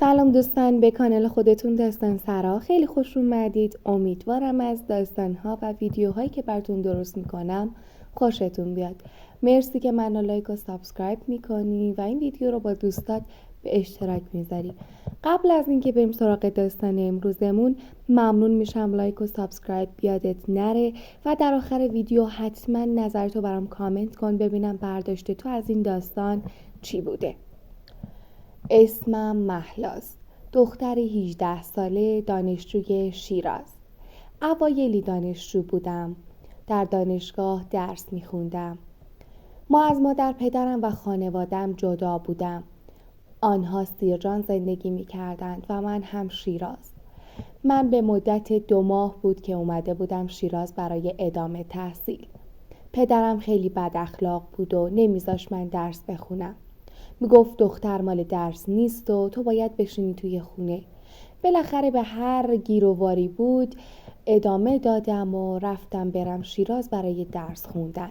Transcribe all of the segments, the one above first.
سلام دوستان، به کانال خودتون داستان سرا خیلی خوش اومدید. امیدوارم از داستانها و ویدیوهایی که براتون درست میکنم خوشتون بیاد. مرسی که منو لایک و سابسکرایب میکنی و این ویدیو رو با دوستات به اشتراک میذاری. قبل از اینکه بریم سراغ داستان امروزمون، ممنون میشم لایک و سابسکرایب یادت نره و در آخر ویدیو حتما نظرتو برام کامنت کن ببینم برداشت تو از این داستان چی بوده. اسمم مهلاست، دختر 18 ساله، دانشجوی شیراز. اوایلی دانشجو بودم، در دانشگاه درس میخوندم. ما از مادر پدرم و خانوادم جدا بودم. آنها سیرجان زندگی میکردند و من هم شیراز. من به مدت 2 ماه بود که اومده بودم شیراز برای ادامه تحصیل. پدرم خیلی بد اخلاق بود و نمیذاش من درس بخونم. میگفت دختر مال درس نیست و تو باید بشینی توی خونه. بالاخره به هر گیر و واری بود ادامه دادم و رفتم برم شیراز برای درس خوندن.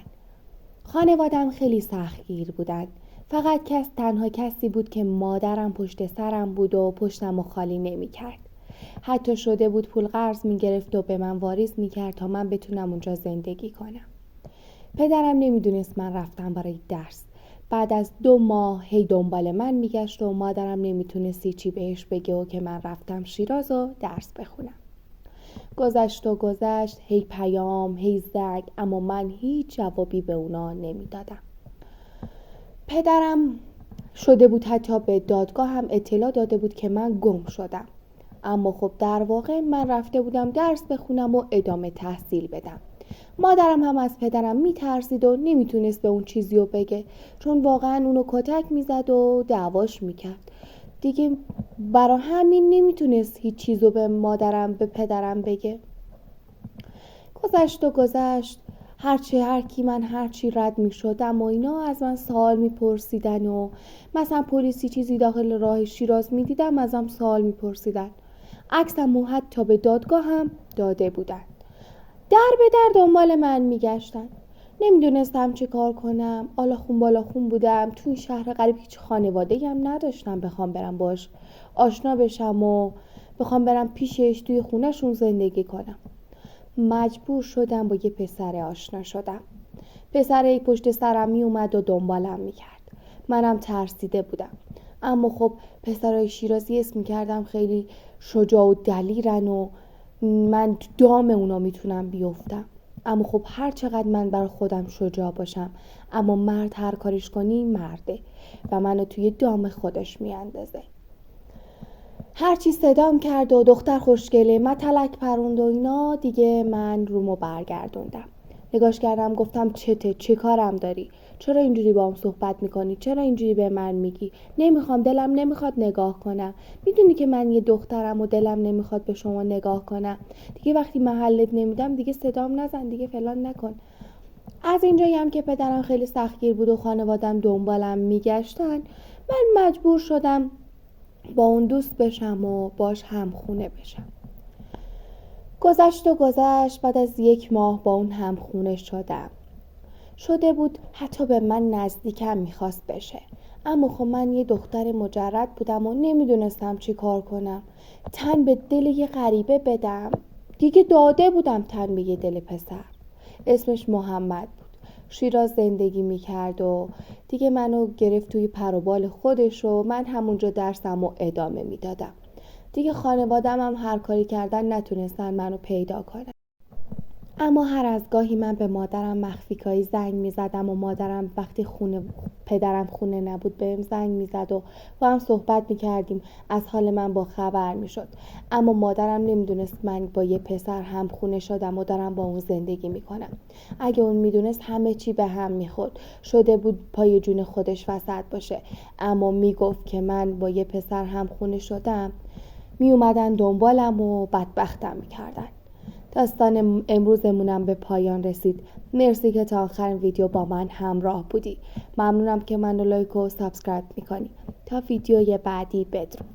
خانوادم خیلی سختگیر بودن. فقط تنها کسی بود که مادرم پشت سرم بود و پشتم و خالی نمی کرد. حتی شده بود پول قرض می گرفت و به من واریز می کرد تا من بتونم اونجا زندگی کنم. پدرم نمیدونست من رفتم برای درس. بعد از 2 ماه هی دنبال من میگشت و مادرم نمیتونستی چی بهش بگه و که من رفتم شیراز و درس بخونم. گذشت هی پیام هی زنگ، اما من هیچ جوابی به اونا نمیدادم. پدرم شده بود حتی به دادگاه هم اطلاع داده بود که من گم شدم. اما خب در واقع من رفته بودم درس بخونم و ادامه تحصیل بدم. مادرم هم از پدرم میترسید و نمیتونست به اون چیزی رو بگه، چون واقعا اونو کتک میزد و دعواش میکرد. دیگه برا همین نمیتونست هیچ چیزو به مادرم به پدرم بگه. گذشت من هرچی رد میشدم و اینا از من سوال میپرسیدن و مثلا پلیسی چیزی داخل راه شیراز میدیدم ازم سوال میپرسیدن. عکسمو حتی به دادگاه هم داده بودن. در به در دنبال من میگشتن. نمیدونستم چه کار کنم. بالا خون بودم. توی شهر غریب هیچ خانواده‌ای هم نداشتم بخوام برم باش آشنا بشم و بخوام برم پیشش توی خونه‌شون زندگی کنم. مجبور شدم با یه پسر آشنا شدم. پسره پشت سرم می اومد و دنبالم میکرد. منم ترسیده بودم. اما خب پسرای شیرازی اسم میکردم خیلی شجاع و دلیرن و من دام اونا میتونم بیفتم. اما خب هر چقدر من برای خودم شجاع باشم، اما مرد هر کارش کنی مرده و منو توی دام خودش میاندازه. هرچی صدام کرد و دختر خوشگله متلک پروند و اینا، دیگه من رومو برگردوندم. نگاش کردم، گفتم چه کارم داری؟ چرا اینجوری با هم صحبت میکنی؟ چرا اینجوری به من میگی؟ نمیخوام، دلم نمیخواد نگاه کنم. میدونی که من یه دخترم و دلم نمیخواد به شما نگاه کنم. دیگه وقتی محلت نمیدم دیگه صدام نزن، دیگه فلان نکن. از اینجایی هم که پدرم خیلی سختگیر بود و خانوادم دنبالم میگشتن، من مجبور شدم با اون دوست بشم و باش همخونه بشم. گذشت بعد از 1 ماه با اون همخونه شده بود حتی به من نزدیکم میخواست بشه. اما خب من یه دختر مجرد بودم و نمیدونستم چی کار کنم. تن به دل یه غریبه بدم. دیگه داده بودم تن به یه دل پسر. اسمش محمد بود. شیراز زندگی میکرد و دیگه منو گرفت توی پر و بال خودش و من همونجا درسمو ادامه میدادم. دیگه خانوادم هم هر کاری کردن نتونستن منو پیدا کنن. اما هر از گاهی من به مادرم مخفیگاهی زنگ میزدم و مادرم وقتی پدرم خونه نبود بهم زنگ میزد و با هم صحبت میکردیم، از حال من با خبر میشد. اما مادرم نمیدونست من با یه پسر هم خونه شدم و دارم با اون زندگی میکنم. اگه اون میدونست همه چی به هم میخورد. شده بود پای جون خودش وسط باشه. اما میگفت که من با یه پسر هم خونه شدم، میومدن دنبالم و بدبختم میکردن. داستان امروزمونم به پایان رسید. مرسی که تا آخر ویدیو با من همراه بودی. ممنونم که منو لایک و سابسکرایب میکنی. تا ویدیوی بعدی، بدرود.